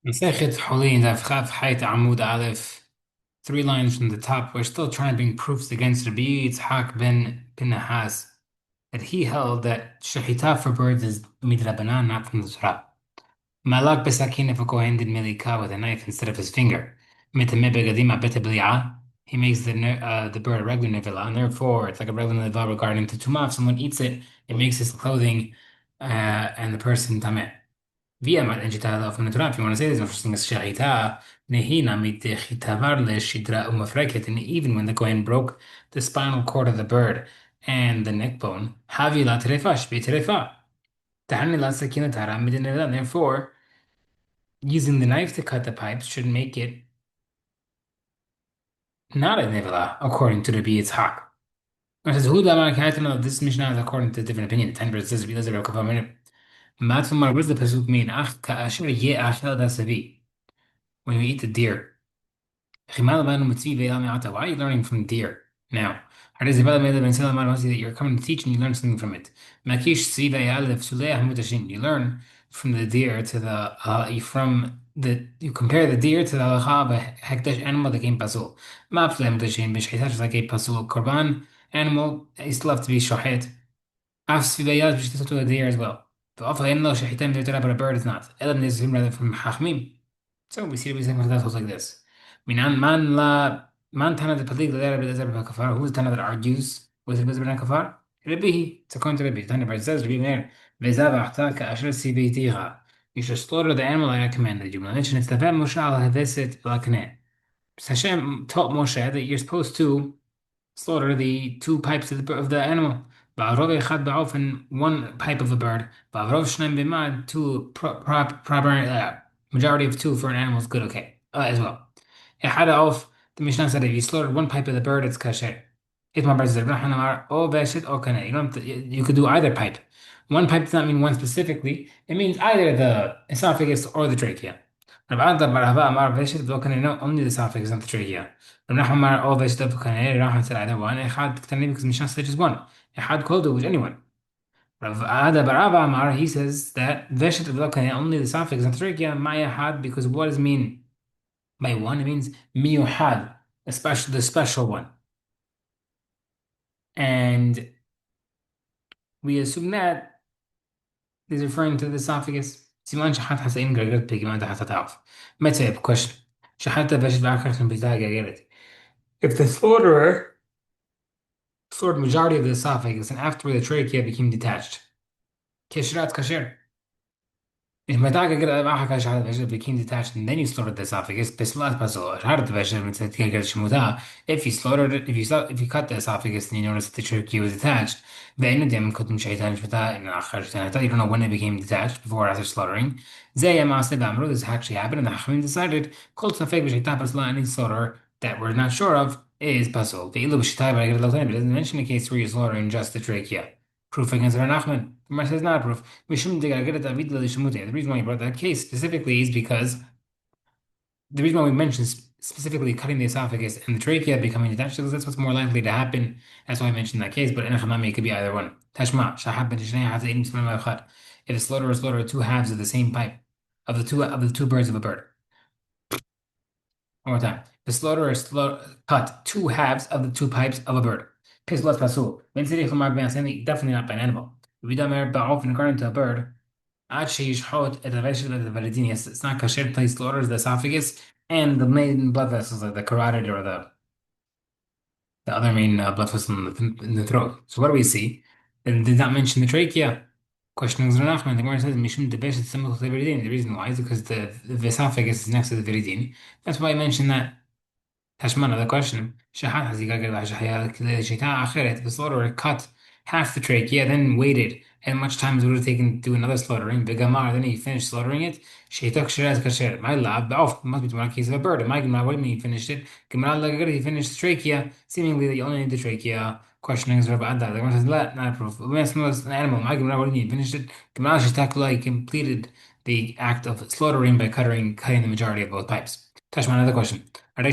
Masechet Hullin Daf Chaf Hayt Amud Aleph. 3 lines from the top. We're still trying to bring proofs against Rabbi Yitzhak ben Pinahas that he held that shechita for birds is midrabanan, not from the Torah. Malak besakin, if a kohen did milika with a knife instead of his finger. Mitame begadim abete bli'ah. He makes the bird a regular nevela, and therefore it's like a regular nevela regarding to tumah. If someone eats it, it makes his clothing and the person tameh. Wie einmal entsteht auf dem Natural, if you want to say this, interesting as Shahita, Nehina mit Chitavar le Shidra umafreket, and even when the Kohen broke the spinal cord of the bird and the neck bone, Havi la terefa, shbi terefa. Tahani la sakina tara midinela. Therefore, using the knife to cut the pipes should make it not a nevela, according to the Yitzhak. It says, Who da this Mishnah is according to a different opinion. The 10 verse says, what does the pasuk mean? Ach ka'asher ye achel da savi. When we eat the deer. Why are you learning from deer now? That you're coming to teach and you learn something from it. You learn from the deer to you compare the deer to the halacha b'hekdesh animal that came pasul. Just like a pasul korban animal, it still have to be shochet. To a deer as well. But a bird is not. Rather from Chachmim. So we see the reason that goes like this. Man Tana the Palik Kafar, who's Tana that argues with the Bezabran Kafar? Rabbi, it's according to Rabbi. Tana Bar says, Rabbi Meir, Bezav Achtaka Asher Sibitiha. You should slaughter the animal like I commanded you. Mention it's the Vet Moshe al Haveset Lakne. Hashem taught Moshe that you're supposed to slaughter the two pipes of the animal. Ba'arov echad ba'of, and one pipe of a bird. Ba'arov shneim b'mad, two proper majority of two for an animal is good. Okay, as well. Echad auf, the Mishnah said if you slaughtered one pipe of the bird, it's kasher. If my brother said o veshit o kaneh, you don't have to, you could do either pipe. One pipe does not mean one specifically. It means either the esophagus or the trachea. Rav Ada bar Hava amar veshit v'lo kaneh, no, only the esophagus, not the trachea. Rav Nachman amar o veshit v'lo kaneh, Rav Nachman said either one. Echad k'taneh, because Mishnah said just one. Echad kol do, which anyone. Rav Ada bar Abba amar, he says that veshit v'lo kaneh, only the esophagus, not the trachea. Maya had, because what does it mean by one? It means miyuhad, the special one. And we assume that is referring to the esophagus. סימן שחט חסאים גרגרת בגמד החטאת האף. Let's say a question. שחטת ושת ואחר כך ביתה גרגרת. If the slaughterer slaughtered majority of the esophagus and after the trachea became detached, keshrat kasher. If Mataga get a Vashal became detached and then you slaughtered the esophagus, Pislat Pasul, Shard Shmuta, if you slaughtered it, if you cut the esophagus and you notice that the trachea was detached, then them couldn't shaitan shmata in Achar. You don't know when it became detached, before or after slaughtering. This actually happened, and the Hachmim decided, Kol Safek B'Shaitan Pasla, any slaughter that we're not sure of is Pasul. The Ilu B'Shaitai, but it doesn't mention a case where you're slaughtering just the trachea. Proof against Rav Nachman. Gemara says not proof. The reason why he brought that case specifically is because the reason why we mentioned specifically cutting the esophagus and the trachea becoming detached, because that's what's more likely to happen. That's why I mentioned that case. But in a it could be either one. Tashma, if a slaughterer slaughtered two halves of the same pipe of the two birds of a bird. One more time. The slaughterer cut two halves of the two pipes of a bird. Pislas pasul. Definitely not by an animal. Vidamer ba'of, according to a bird. It's not kasher until he slaughters the esophagus and the main blood vessels, like the carotid or the other main blood vessel in the throat. So what do we see? It did not mention the trachea. Question is Nachman. The Gemara says Mishum debesh is similar to the viridin. The reason why is because the esophagus is next to the viridin. That's why I mentioned that. Tashma, another question. Shahat the slaughterer cut half the trachea, then waited, and much time it would have taken to do another slaughtering. Begamar, then he finished slaughtering it. Sheitak shiraz kasher. My lab, must be one case of a bird. My gemara, what do you mean he finished it? Gemara lagagar, he finished the trachea. Seemingly that you only need the trachea. Questioning is Rabbi Adda. The Gemara says, not proof. We asked an animal. My gemara, what do you mean he finished it? Gemara sheitak, he completed the act of slaughtering by cutting the majority of both pipes. Tashma, another question. If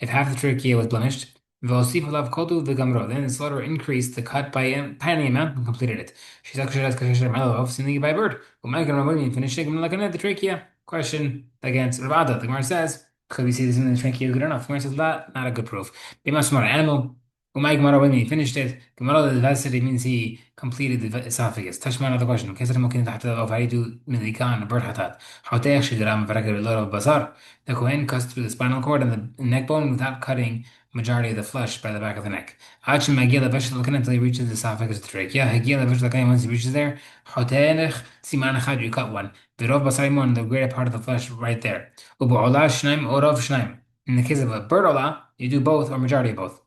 half the trachea was blemished, והוסיף עליו kodu v'gamro. Then the slaughterer increased the cut by a tiny amount and completed it. She's actually as kasher malav, seemingly by bird. Umay gamro finished it like another trachea. Question against Ravada. The Gemara says, could we see this in the trachea is good enough? Gemara says, not a good proof. Be much more animal. Umay gamro when he finished it. Gamro the vasity means he completed the esophagus. Tashma another question. كيف ممكن تحت of how do you do milika on a bird hatat? How they actually did am a lot of basar. The Kohen cuts through the spinal cord and the neck bone without cutting majority of the flesh by the back of the neck. Achin Magila Vegetable until he reaches the esophagus of the trach. Yeah, Hagila Vegetable once he reaches there, Hotenech Simanachad, you cut one. Virov Basaimon, the greater part of the flesh right there. Ubu'ola Shnaim Orov Shnaim. In the case of a bird ola, you do both or majority of both.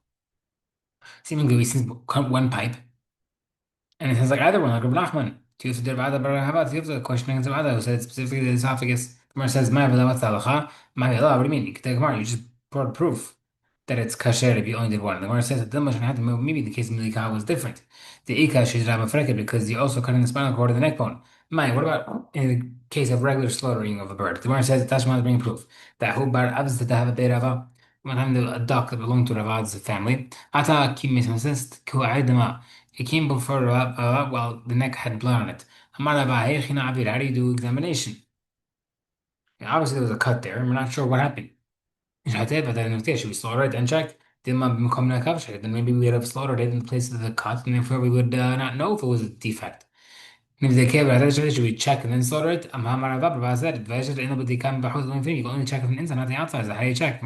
Seemingly we see one pipe, and it says like either one, like Rabbi Nachman. Tiyuf Dervada Barahavat, Tiyuf the question against Rabbi who said specifically the esophagus. The Gemara says, My Vela, what's the halacha? My Vela, what do you mean? You can take Gemara, you just brought proof that it's kasher if you only did one. The Gemara says that maybe the case of Milika was different. The Ika she's Rabbi Freke because you also cut in the spinal cord and the neck bone. My, what about in the case of regular slaughtering of a bird? The Gemara says that Tashma is bringing proof that who bar abs that have a beirava. One time a duck that belonged to Ravad's family. Ata kim mismasist ku aidama. It came before while the neck had blood on it. Amar Rabba, hey, how do you do examination? Yeah, obviously there was a cut there, and we're not sure what happened. Should we slaughter it and check? Then maybe we would have slaughtered it in the place of the cut, and therefore we would not know if it was a defect. If they care about that, should we check and then slaughter it? Said, you can only check from the inside, not the outside. So how do you check?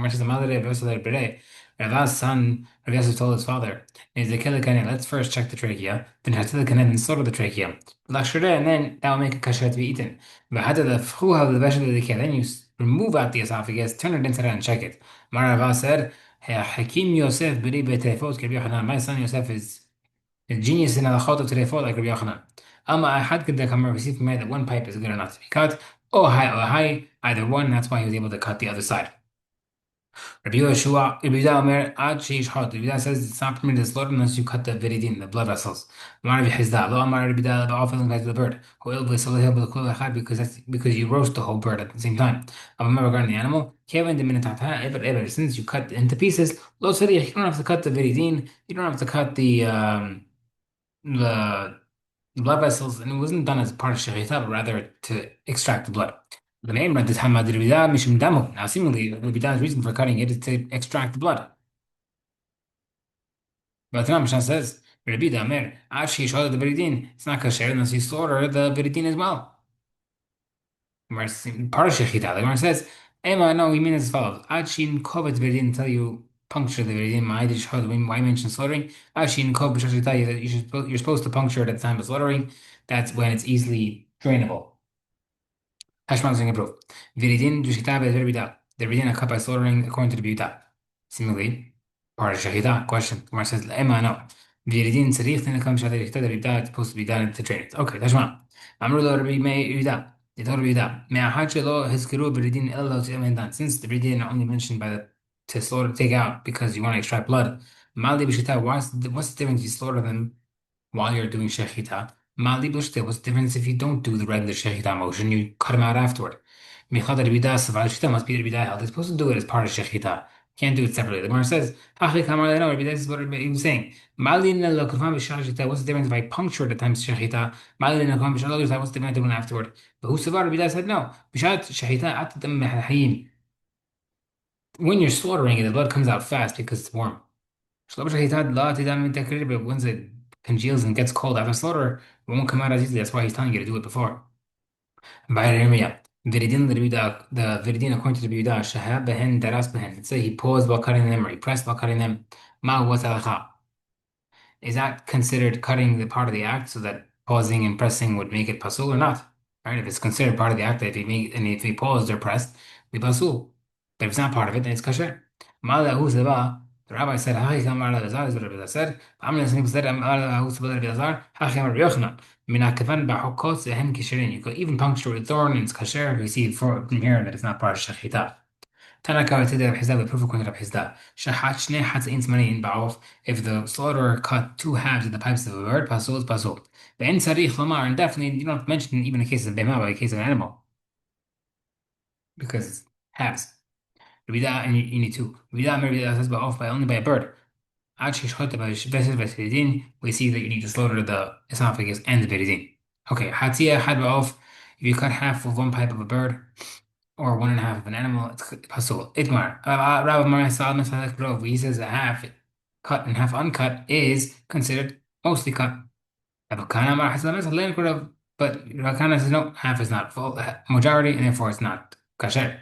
Rav's son, Rav Yosef told his father, let's first check the trachea, then slaughter the trachea. And then that will make a kasher to be eaten. Then you remove out the esophagus, turn it inside out and check it. Rav said, Hakim Yosef my son Yosef is genius in halachot of Terefot like Rabbi Yochanan. I had could come receive from me that one pipe is good enough to be cut. Or high, either one. That's why he was able to cut the other side. Rabbi Yehoshua, Rabbi Yehuda Omer, Ad Sheish Hot. Rabbi Yehuda says it's not permitted to slaughter unless you cut the viridin, the blood vessels. Amar Rabbi Hizda, Lo Amar Rabbi Yehuda, the offering guys to the bird. Because you roast the whole bird at the same time. Amar regarding the animal, Kevin the minatata, ever since you cut into pieces, Lo Sarich, you don't have to cut the viridin, you don't have to cut the blood vessels, and it wasn't done as part of shechita, but rather to extract the blood. The name read the Hamad Ribida Mishum Damu. Now, seemingly, Ribida's reason for cutting it is to extract the blood. But the Mishnah says, Ribida Mer, Ashi Shada the Viridin, it's not kasher unless you slaughter the Viridin as well. Part of shechita, the Gemara says, Emma, no, we mean as follows. Ashi Kovet Viridin until you puncture the Viridin. Why mention slaughtering? Ashi Kov B'Shashita, you're supposed to puncture it at the time of slaughtering. That's when it's easily drainable. Hashman is proof. Viridin Dushita Berbida. The Viridin are cut by slaughtering according to the Bida. Similarly, part of Shahida. Question. Gemara says, Emma, no. Viridin Sarich, then it comes Shahida Shahida, the Bida, it's supposed to be done to train it. Okay, Hashman. Amrulo Rabbi May Bida. They told Bida. Me'ahachelo Hiskiru Viridin Elo Tiamendan. Since the Viridin are only mentioned by the to slaughter, take out because you want to extract blood. Mali Bishita, what's the difference? You slaughter them while you're doing Shechita. Mali Bishita, what's the difference if you don't do the regular Shechita motion? You cut them out afterward. Michad Ribida Saval Shita must be Ribida held. They're supposed to do it as part of Shechita. Can't do it separately. The Gemara says, Hachi Kamar no, Ribida, this is what he was saying. Mali Nelo Kufam Bishachita, what's the difference if I puncture at the time of Shechita? Mali Nelo Kufam Bishachita, what's the difference doing afterward? But who Savar Ribida said no. Bishat Shechita at the Mehayim. When you're slaughtering it, the blood comes out fast because it's warm. But once it congeals and gets cold after slaughter, it won't come out as easily. That's why he's telling you to do it before. By Yeremiah, the Viridin according to the Biuda, Shahab behen daras behen. Let's say he paused while cutting them or he pressed while cutting them. Ma was alacha. Is that considered cutting the part of the act so that pausing and pressing would make it pasul or not? Right? If it's considered part of the act, if he paused or pressed, we pasul. But if it's not part of it, then it's kasher. Ma'ala hu seba. The rabbi said, "Hachi kamar Elazar," is what Rabbi said. I'm listening to Ma'ala hu seba Rabbi Elazar. Hachi kamar Rabbi Yochanan. Min ha'kevan ba'hokot zehem kisherin. You could even puncture with thorn and it's kasher. We see from here that it's not part of shechita. Tanaka said that Hizda, the proof according to Hizda. Shahat shnei hatzain zmanin ba'of. If the slaughterer cut two halves of the pipes of a bird, pasul is pasul. Ve'en sarich lomar, and definitely you don't mention even in case of behemah, but in case of an animal, because it's halves. Rabbi and you need two. Rabbi says ba'of by only by a bird. Actually, shchot vessel vesidin. We see that you need to slaughter the esophagus and the peridine. Okay, hatzia had off. If you cut half of one pipe of a bird or one and a half of an animal, it's pasul. Itmar. Rabbi Mar Saad Masalek Rov. He says a half cut and half uncut is considered mostly cut. Avokana Mar Hasan Masalek Rov. But Rakana says no, half is not full majority, and therefore it's not kasher.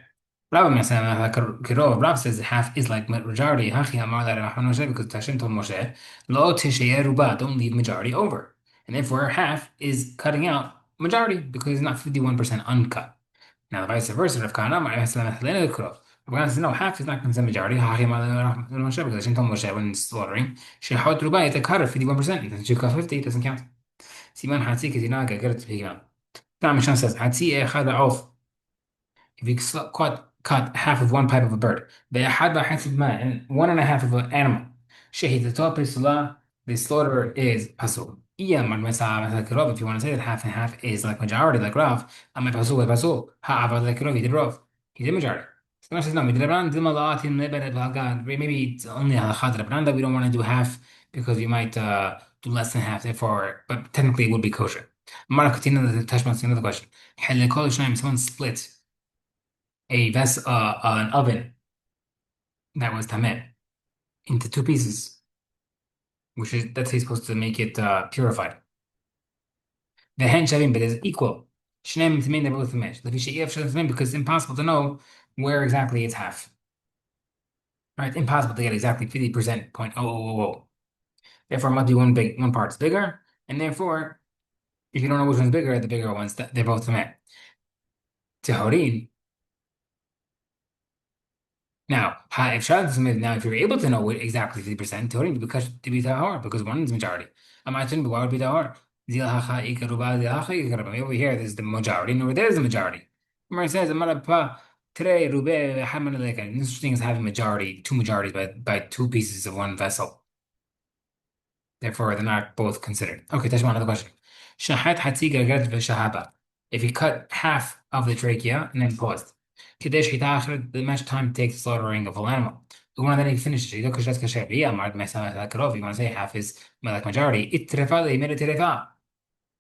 Rabbi Masana Kirov, Rab says half is like majority. Hachi Amar that Rahman Moshe, because Tashem told Moshe, Lo Tishayeh Ruba, don't leave majority over. And therefore half is cutting out majority because it's not 51% uncut. Now the vice versa, Rav Kahana Amar Masana Helena Kirov. Rabbi says no, half is not considered majority. Hachi Amar that Rahman Moshe, because Tashem told Moshe when slaughtering, Shehot Ruba, it's a cut of 51%. Because you cut 50, it doesn't count. Siman Hatzi, because you're not going to get it to be count. Now Mishnah says, Hatzi Echad Auf. If you cut half of one pipe of a bird, and one and a half of an animal, the slaughter is pasul. If you want to say that half and half is like majority, like Rav, I'm a pasul, pasul. Ha'avad like Rav, he did Rav. He did majority. So Rav says, no, maybe it's only halachad Rabbanan that we don't want to do half because we might do less than half, therefore, but technically it would be kosher. Another question. Someone split an oven that was tameh into two pieces, which is that's supposed to make it purified. The hen shavim, but is equal. Shneim tamein, they're both tamesh. Because it's impossible to know where exactly it's half. Right? Impossible to get exactly 50% point oh. Therefore, it must be one part's bigger, and therefore, if you don't know which one's bigger, the bigger ones they're both tameh. Tehorin. Now, if you're able to know what exactly 50%, Turing because to be tahor, because one is majority. Imagine why would be tahor? Over here, there's the majority, and over there is the majority. Remember, it says, today, interesting is having majority, two majorities by two pieces of one vessel. Therefore, they're not both considered. Okay, that's one other question. Shahat hatzi gargat v'shahaba. If you cut half of the trachea and then paused. كده شحيتها آخر the much time it takes slaughtering of an animal. The one that he finished it, because that's kasher. Yeah, Mark Mesa Karov, you want to say half is like majority. It trefa, they made it trefa.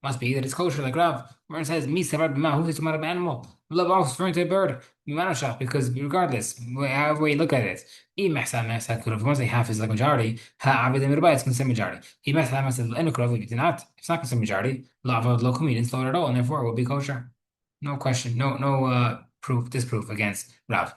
Must be that it's kosher, like Rav. Martin says, Mi savar b'ma, who's this matter of animal? Love off referring to a bird. Mimanashach, because regardless, however way you look at it, I Mesa Karov, once say half is like majority, ha Avid Mirba, it's considered majority. I Mesa Karov, if you do not, it's not considered majority. Lava lokum, you didn't slaughter at all, and therefore it will be kosher. No question, no proof, disproof against Rav.